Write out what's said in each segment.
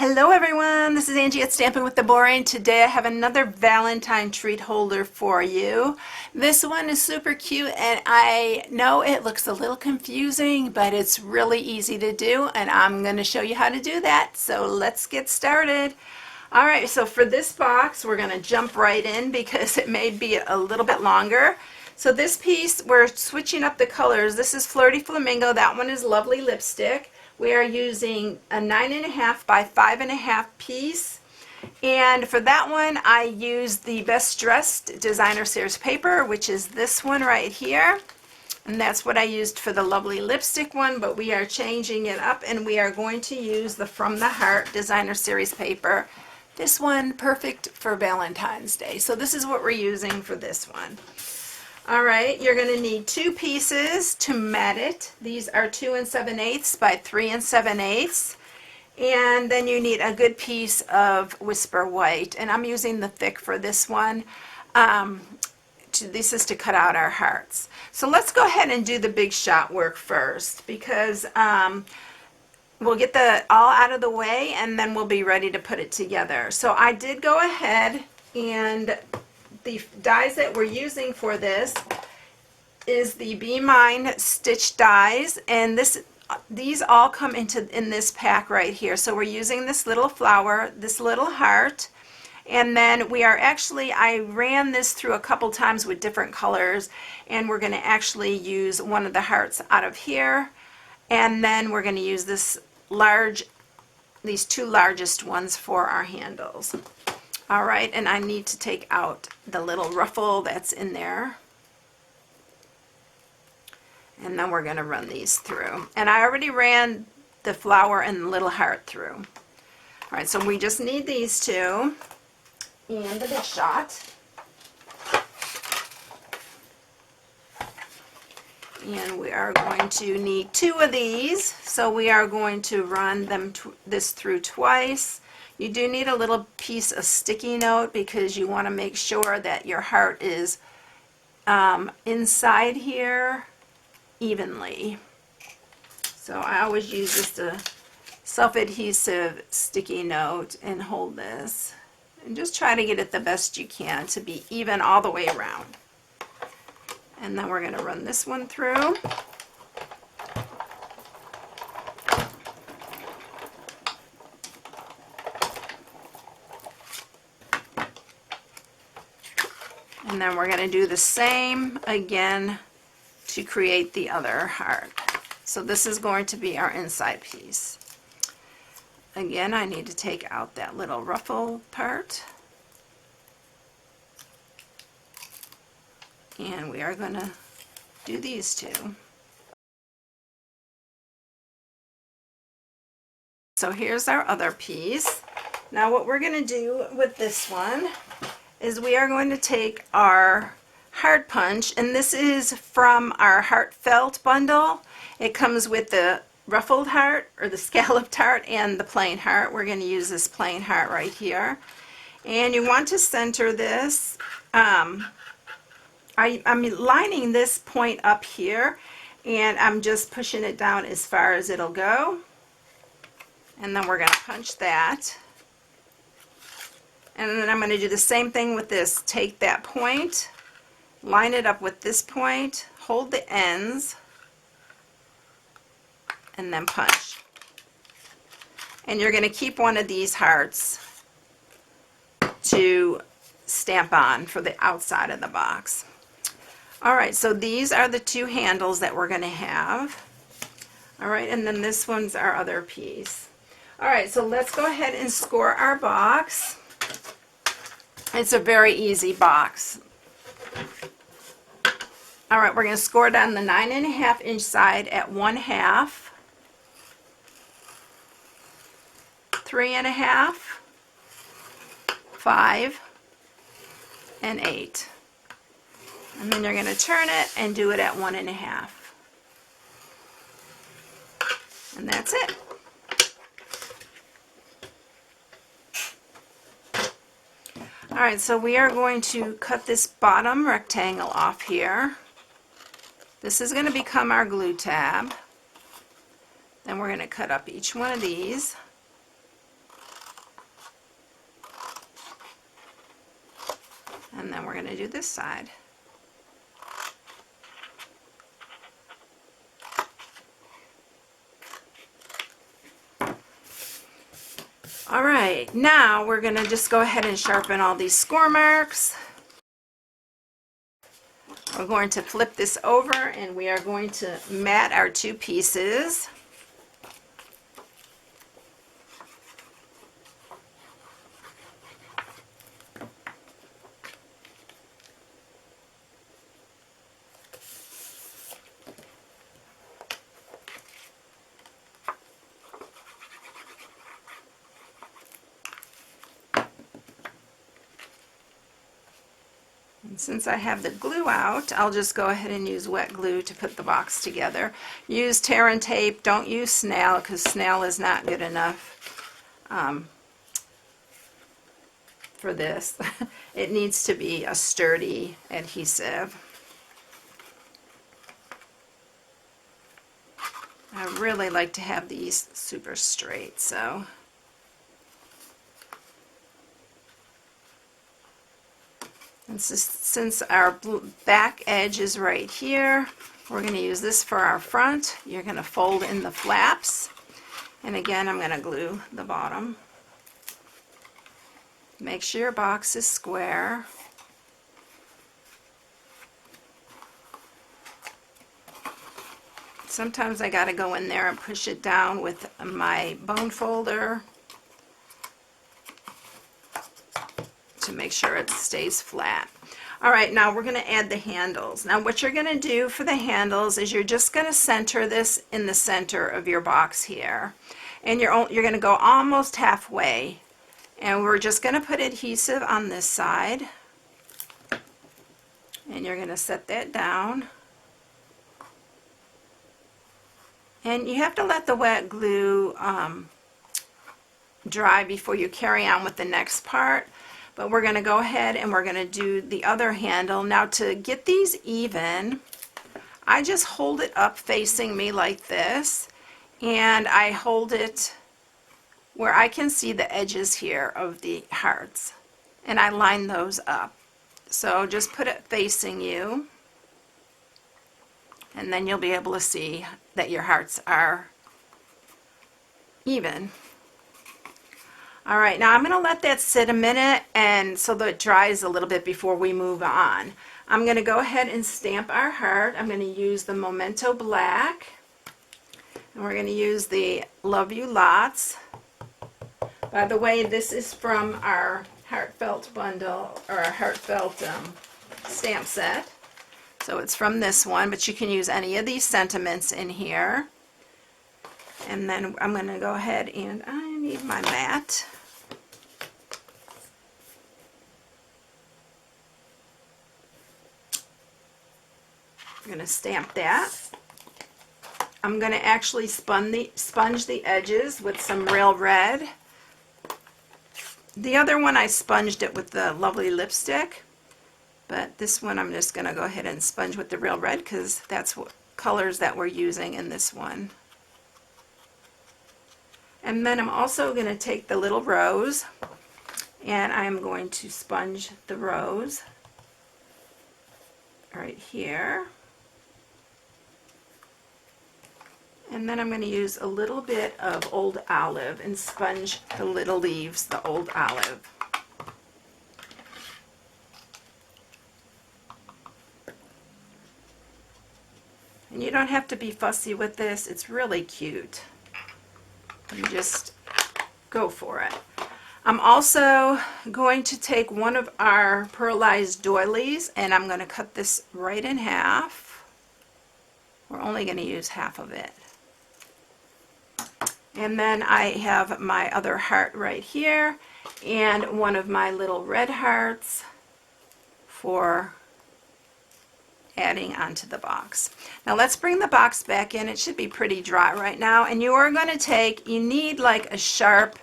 Hello everyone, this is Angie at Stampin' with the Boring. Today I have another Valentine treat holder for you. This one is super cute and I know it looks a little confusing, but it's really easy to do and I'm going to show you how to do that. So let's get started. Alright, so for this box we're going to jump right in because it may be a little bit longer. So this piece, we're switching up the colors. This is Flirty Flamingo, that one is Lovely Lipstick. We are using a 9.5 by 5.5 piece, and for that one I used the Best Dressed Designer Series paper, which is this one right here, and that's what I used for the Lovely Lipstick one, but we are changing it up and we are going to use the From the Heart Designer Series paper. This one, perfect for Valentine's Day. So this is what we're using for this one. Alright, you're going to need two pieces to mat it. These are 2 7/8 by 3 7/8. And then you need a good piece of Whisper White. And I'm using the thick for this one. This is to cut out our hearts. So let's go ahead and do the big shot work first, because we'll get all out of the way and then we'll be ready to put it together. So I did go ahead, and the dies that we're using for this is the Be Mine stitch dies, and these all come in this pack right here. So we're using this little flower, this little heart, and then we are actually, I ran this through a couple times with different colors, and we're going to actually use one of the hearts out of here, and then we're going to use these two largest ones for our handles. Alright, and I need to take out the little ruffle that's in there. And then we're going to run these through. And I already ran the flower and the little heart through. Alright, so we just need these two and the big shot. And we are going to need 2 of these. So we are going to run this through twice. You do need a little piece of sticky note because you want to make sure that your heart is inside here evenly. So I always use just a self-adhesive sticky note and hold this. And just try to get it the best you can to be even all the way around. And then we're going to run this one through. And then we're going to do the same again to create the other heart. So this is going to be our inside piece. Again, I need to take out that little ruffle part. And we are going to do these two. So here's our other piece. Now what we're going to do with this one is we are going to take our heart punch, and this is from our Heartfelt Bundle. It comes with the ruffled heart or the scalloped heart and the plain heart. We're going to use this plain heart right here, and you want to center this. I'm lining this point up here, and I'm just pushing it down as far as it'll go, and then we're going to punch that. And then I'm going to do the same thing with this. Take that point, line it up with this point, hold the ends, and then punch. And you're going to keep one of these hearts to stamp on for the outside of the box. Alright, so these are the 2 handles that we're going to have. Alright, and then this one's our other piece. Alright, so let's go ahead and score our box. It's a very easy box. Alright, we're going to score down the 9.5 inch side at 1/2, 3.5, 5, and 8. And then you're going to turn it and do it at 1.5. And that's it. Alright, so we are going to cut this bottom rectangle off here. This is going to become our glue tab. Then we're going to cut up each one of these. And then we're going to do this side. All right, now we're going to just go ahead and sharpen all these score marks. We're going to flip this over and we are going to mat our two pieces. And since I have the glue out, I'll just go ahead and use wet glue to put the box together. Use tear and tape. Don't use snail because snail is not good enough for this. It needs to be a sturdy adhesive. I really like to have these super straight, so. And since our back edge is right here, we're going to use this for our front. You're going to fold in the flaps. And again, I'm going to glue the bottom. Make sure your box is square. Sometimes I got to go in there and push it down with my bone folder to make sure it stays flat. All right, now we're going to add the handles. Now what you're going to do for the handles is you're just going to center this in the center of your box here. And you're going to go almost halfway. And we're just going to put adhesive on this side. And you're going to set that down. And you have to let the wet glue dry before you carry on with the next part. But we're going to go ahead and we're going to do the other handle. Now to get these even, I just hold it up facing me like this. And I hold it where I can see the edges here of the hearts. And I line those up. So just put it facing you. And then you'll be able to see that your hearts are even. All right, now I'm going to let that sit a minute and so that it dries a little bit before we move on. I'm going to go ahead and stamp our heart. I'm going to use the Memento Black. And we're going to use the Love You Lots. By the way, this is from our Heartfelt Bundle, or our Heartfelt stamp set. So it's from this one, but you can use any of these sentiments in here. And then I'm going to go ahead and I need my mat. I'm going to stamp that. I'm going to actually sponge the edges with some Real Red. The other one I sponged it with the lovely lipstick. But this one I'm just going to go ahead and sponge with the Real Red because that's what colors that we're using in this one. And then I'm also going to take the little rose and I'm going to sponge the rose right here. And then I'm going to use a little bit of Old Olive and sponge the little leaves, the Old Olive. And you don't have to be fussy with this. It's really cute. You just go for it. I'm also going to take one of our pearlized doilies and I'm going to cut this right in half. We're only going to use half of it. And then I have my other heart right here and one of my little red hearts for adding onto the box. Now let's bring the box back in. It should be pretty dry right now. And you are going to take, you need like a sharp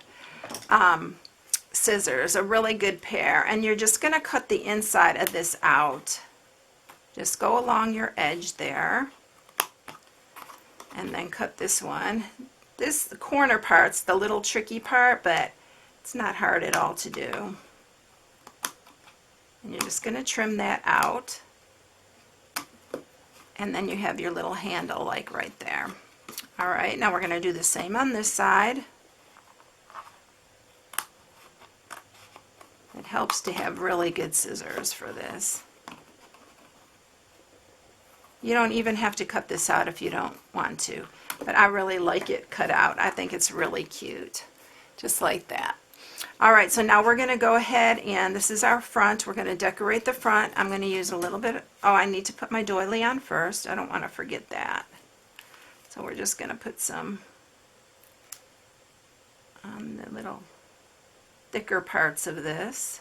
scissors, a really good pair. And you're just going to cut the inside of this out. Just go along your edge there. And then cut this one. This the corner part's the little tricky part, but it's not hard at all to do. And you're just going to trim that out. And then you have your little handle like right there. All right, now we're going to do the same on this side. It helps to have really good scissors for this. You don't even have to cut this out if you don't want to, but I really like it cut out. I think it's really cute, just like that. All right, so now we're going to go ahead, and this is our front. We're going to decorate the front. I'm going to use a little bit, I need to put my doily on first. I don't want to forget that. So we're just going to put some on the little thicker parts of this.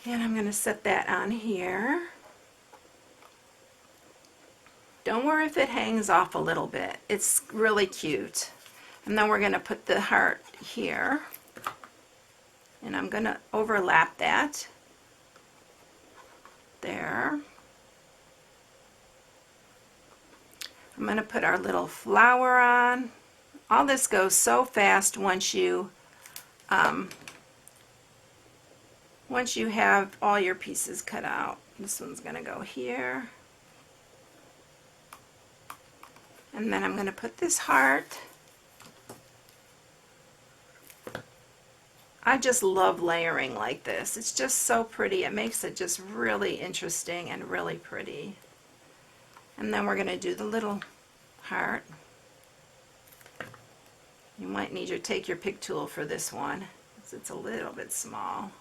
And I'm going to set that on here. Don't worry if it hangs off a little bit. It's really cute. And then we're going to put the heart here. And I'm going to overlap that. There. I'm going to put our little flower on. All this goes so fast once you have all your pieces cut out. This one's going to go here. And then I'm going to put this heart. I just love layering like this. It's just so pretty. It makes it just really interesting and really pretty. And then we're going to do the little heart. You might need to take your pick tool for this one, because it's a little bit small.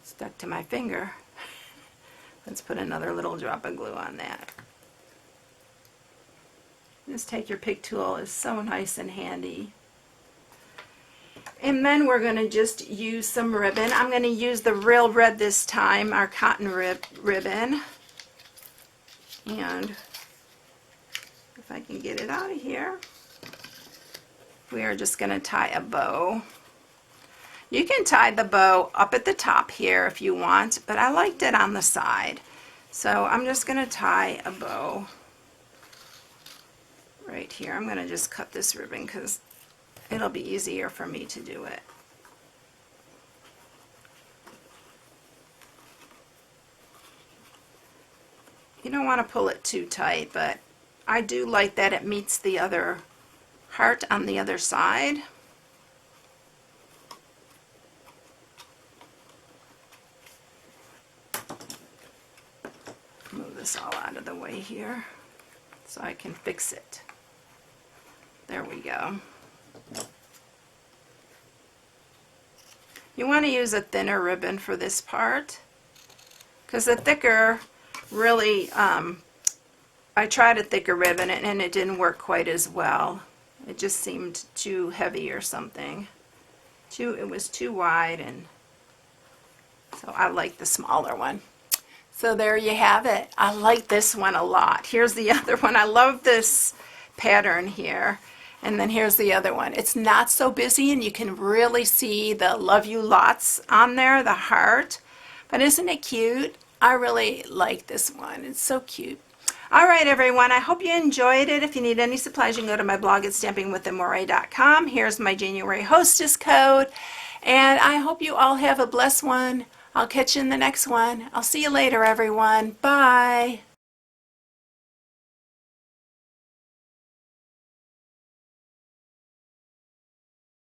Stuck to my finger. Let's put another little drop of glue on that. Just take your pick tool, it's so nice and handy. And then we're going to just use some ribbon. I'm going to use the real red this time, our cotton ribbon. And if I can get it out of here, we are just going to tie a bow. You can tie the bow up at the top here if you want, but I liked it on the side. So I'm just going to tie a bow right here. I'm going to just cut this ribbon because it'll be easier for me to do it. You don't want to pull it too tight, but I do like that it meets the other heart on the other side. Move this all out of the way here so I can fix it. There we go. You want to use a thinner ribbon for this part, because the thicker really, I tried a thicker ribbon and it didn't work quite as well. It just seemed too heavy or something. It was too wide, and so I like the smaller one. So there you have it. I like this one a lot. Here's the other one. I love this pattern here. And then here's the other one. It's not so busy, and you can really see the love you lots on there, the heart. But isn't it cute? I really like this one. It's so cute. All right, everyone. I hope you enjoyed it. If you need any supplies, you can go to my blog at stampingwiththemore.com. Here's my January hostess code. And I hope you all have a blessed one. I'll catch you in the next one. I'll see you later, everyone. Bye.